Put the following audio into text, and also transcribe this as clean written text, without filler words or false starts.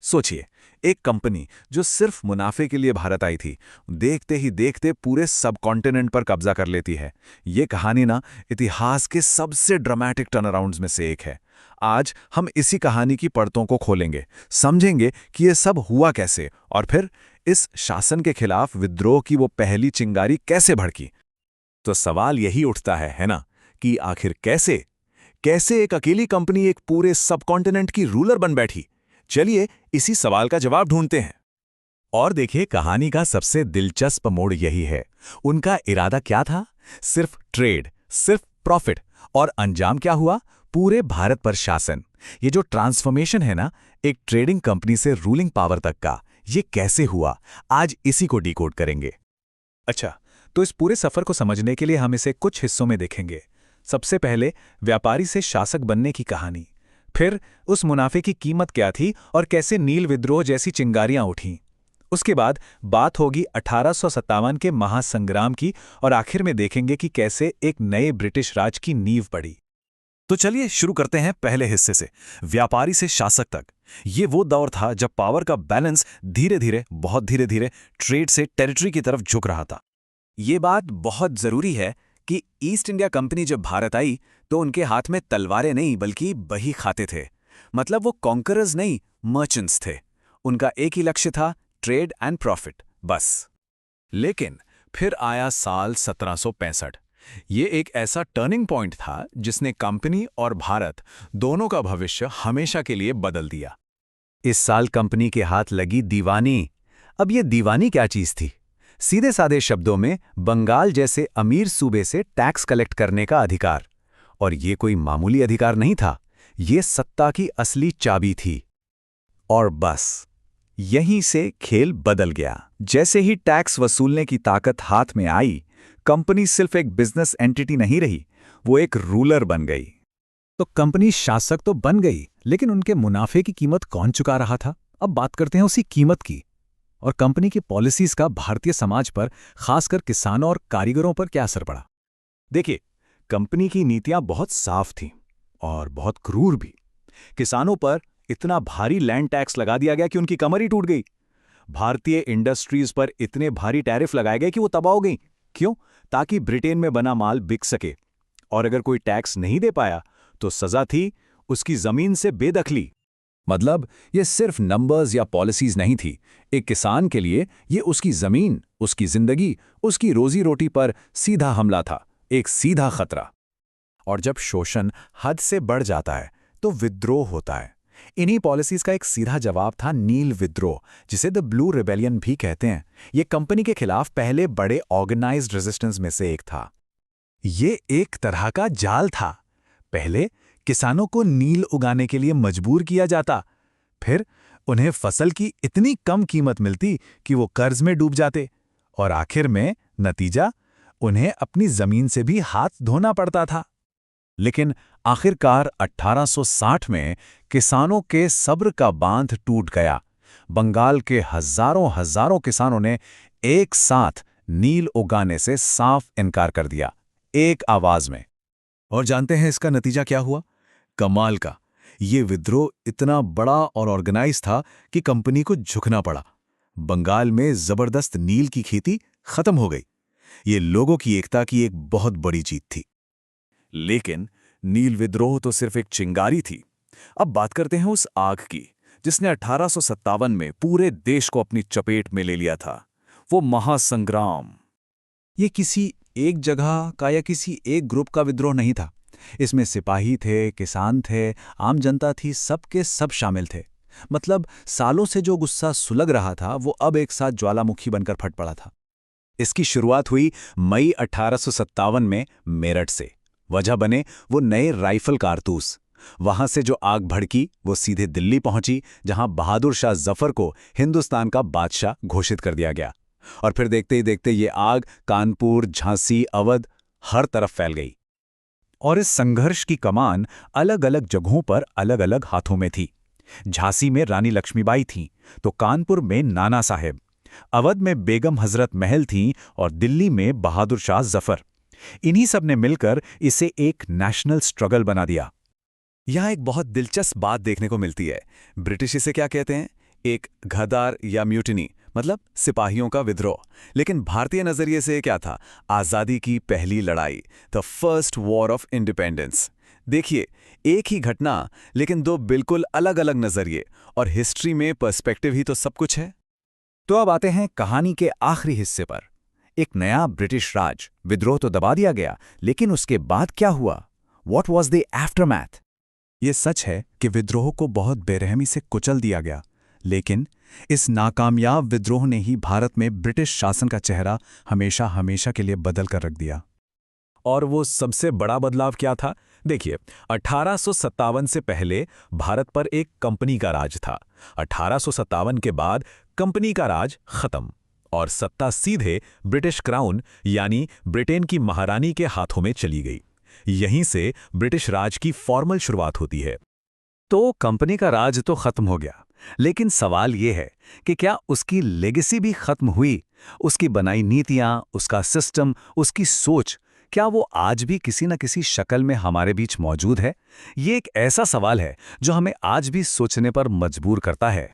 सोचिए, एक कंपनी जो सिर्फ मुनाफे के लिए भारत आई थी, देखते ही देखते पूरे सबकॉन्टिनेंट पर कब्जा कर लेती है। ये कहानी ना इतिहास के सबसे ड्रामेटिक टर्नअराउंड्स में से एक है। आज हम इसी कहानी की परतों को खोलेंगे, समझेंगे कि ये सब हुआ कैसे और फिर इस शासन के खिलाफ विद्रोह की वो पहली चिंगारी कैसे भड़की। तो सवाल यही उठता है ना, कि आखिर कैसे कैसे एक अकेली कंपनी एक पूरे सबकॉन्टिनेंट की रूलर बन बैठी। चलिए इसी सवाल का जवाब ढूंढते हैं। और देखिए, कहानी का सबसे दिलचस्प मोड़ यही है। उनका इरादा क्या था? सिर्फ ट्रेड, सिर्फ प्रॉफिट, और अंजाम क्या हुआ? पूरे भारत पर शासन। ये जो ट्रांसफॉर्मेशन है ना, एक ट्रेडिंग कंपनी से रूलिंग पावर तक का, ये कैसे हुआ? आज इसी को डिकोड करेंगे। अच्छा, तो इस पूरे सफर को समझने के लिए हम इसे कुछ हिस्सों में देखेंगे। सबसे पहले व्यापारी से शासक बनने की कहानी, फिर उस मुनाफे की कीमत क्या थी और कैसे नील विद्रोह जैसी चिंगारियां उठीं। उसके बाद बात होगी 1857 के महासंग्राम की, और आखिर में देखेंगे कि कैसे एक नए ब्रिटिश राज की नींव पड़ी। तो चलिए शुरू करते हैं पहले हिस्से से, व्यापारी से शासक तक। ये वो दौर था जब पावर का बैलेंस धीरे धीरे, बहुत धीरे धीरे ट्रेड से टेरिटरी की तरफ झुक रहा था। ये बात बहुत जरूरी है कि ईस्ट इंडिया कंपनी जब भारत आई तो उनके हाथ में तलवारें नहीं बल्कि बही खाते थे। मतलब वो कॉन्करर्स नहीं, मर्चेंट्स थे। उनका एक ही लक्ष्य था, ट्रेड एंड प्रॉफिट, बस। लेकिन फिर आया साल 1765। ये एक ऐसा टर्निंग पॉइंट था जिसने कंपनी और भारत दोनों का भविष्य हमेशा के लिए बदल दिया। इस साल कंपनी के हाथ लगी दीवानी। अब ये दीवानी क्या चीज थी? सीधे साधे शब्दों में, बंगाल जैसे अमीर सूबे से टैक्स कलेक्ट करने का अधिकार। और ये कोई मामूली अधिकार नहीं था, ये सत्ता की असली चाबी थी। और बस यहीं से खेल बदल गया। जैसे ही टैक्स वसूलने की ताकत हाथ में आई, कंपनी सिर्फ एक बिजनेस एंटिटी नहीं रही, वो एक रूलर बन गई। तो कंपनी शासक तो बन गई, लेकिन उनके मुनाफे की कीमत कौन चुका रहा था? अब बात करते हैं उसी कीमत की। और कंपनी की पॉलिसीज का भारतीय समाज पर, खासकर किसानों और कारीगरों पर क्या असर पड़ा? देखिए, कंपनी की नीतियां बहुत साफ थीं और बहुत क्रूर भी। किसानों पर इतना भारी लैंड टैक्स लगा दिया गया कि उनकी कमर ही टूट गई। भारतीय इंडस्ट्रीज पर इतने भारी टैरिफ लगाए गए कि वो तबाह हो गई। क्यों? ताकि ब्रिटेन में बना माल बिक सके। और अगर कोई टैक्स नहीं दे पाया तो सजा थी उसकी जमीन से बेदखली। मतलब ये सिर्फ नंबर्स या पॉलिसीज नहीं थी। एक किसान के लिए ये उसकी जमीन, उसकी जिंदगी, उसकी रोजी रोटी पर सीधा हमला था, एक सीधा खतरा। और जब शोषण हद से बढ़ जाता है तो विद्रोह होता है। इन्हीं पॉलिसीज का एक सीधा जवाब था नील विद्रोह, जिसे द ब्लू रिबेलियन भी कहते हैं। ये कंपनी के खिलाफ पहले बड़े ऑर्गेनाइज्ड रेजिस्टेंस में से एक था। ये एक तरह का जाल था। पहले किसानों को नील उगाने के लिए मजबूर किया जाता, फिर उन्हें फसल की इतनी कम कीमत मिलती कि वो कर्ज में डूब जाते, और आखिर में नतीजा, उन्हें अपनी जमीन से भी हाथ धोना पड़ता था। लेकिन आखिरकार 1860 में किसानों के सब्र का बांध टूट गया। बंगाल के हजारों हजारों किसानों ने एक साथ नील उगाने से साफ इनकार कर दिया, एक आवाज में। और जानते हैं इसका नतीजा क्या हुआ? कमाल का, ये विद्रोह इतना बड़ा और ऑर्गेनाइज था कि कंपनी को झुकना पड़ा। बंगाल में जबरदस्त नील की खेती खत्म हो गई। ये लोगों की एकता की एक बहुत बड़ी जीत थी। लेकिन नील विद्रोह तो सिर्फ एक चिंगारी थी। अब बात करते हैं उस आग की जिसने 1857 में पूरे देश को अपनी चपेट में ले लिया था, वो महासंग्राम। ये किसी एक जगह का या किसी एक ग्रुप का विद्रोह नहीं था। इसमें सिपाही थे, किसान थे, आम जनता थी, सबके सब शामिल थे। मतलब सालों से जो गुस्सा सुलग रहा था वो अब एक साथ ज्वालामुखी बनकर फट पड़ा था। इसकी शुरुआत हुई मई 1857 में मेरठ से। वजह बने वो नए राइफल कारतूस। वहां से जो आग भड़की वो सीधे दिल्ली पहुंची, जहां बहादुर शाह जफर को हिंदुस्तान का बादशाह घोषित कर दिया गया। और फिर देखते ही देखते ये आग कानपुर, झांसी, अवध, हर तरफ फैल गई। और इस संघर्ष की कमान अलग अलग जगहों पर अलग अलग हाथों में थी। झांसी में रानी लक्ष्मीबाई थीं, तो कानपुर में नाना साहेब, अवध में बेगम हजरत महल थीं, और दिल्ली में बहादुर शाह जफर। इन्हीं सब ने मिलकर इसे एक नेशनल स्ट्रगल बना दिया। यहां एक बहुत दिलचस्प बात देखने को मिलती है। ब्रिटिश इसे क्या कहते हैं? एक गद्दार या म्यूटिनी, मतलब सिपाहियों का विद्रोह। लेकिन भारतीय नजरिए से क्या था? आज़ादी की पहली लड़ाई, the first war of independence. देखिए, एक ही घटना, लेकिन दो बिल्कुल अलग अलग नजरिए, और हिस्ट्री में पर्सपेक्टिव ही तो सब कुछ है। तो अब आते हैं कहानी के आखिरी हिस्से पर। एक नया ब्रिटिश राज, विद्रोह तो दबा दिया गया, लेकिन उसके बाद क्या हुआ? What was the aftermath? ये सच है कि विद्रोह को बहुत बेरहमी से कुचल दिया गया, लेकिन इस नाकामयाब विद्रोह ने ही भारत में ब्रिटिश शासन का चेहरा हमेशा हमेशा के लिए बदल कर रख दिया। और वो सबसे बड़ा बदलाव क्या था? देखिए, 1857 से पहले भारत पर एक कंपनी का राज था। 1857 के बाद कंपनी का राज खत्म और सत्ता सीधे ब्रिटिश क्राउन यानी ब्रिटेन की महारानी के हाथों में चली गई। यहीं से ब्रिटिश राज की फॉर्मल शुरुआत होती है। तो कंपनी का राज तो खत्म हो गया, लेकिन सवाल ये है कि क्या उसकी लेगेसी भी खत्म हुई? उसकी बनाई नीतियां, उसका सिस्टम, उसकी सोच, क्या वो आज भी किसी न किसी शक्ल में हमारे बीच मौजूद है? ये एक ऐसा सवाल है जो हमें आज भी सोचने पर मजबूर करता है।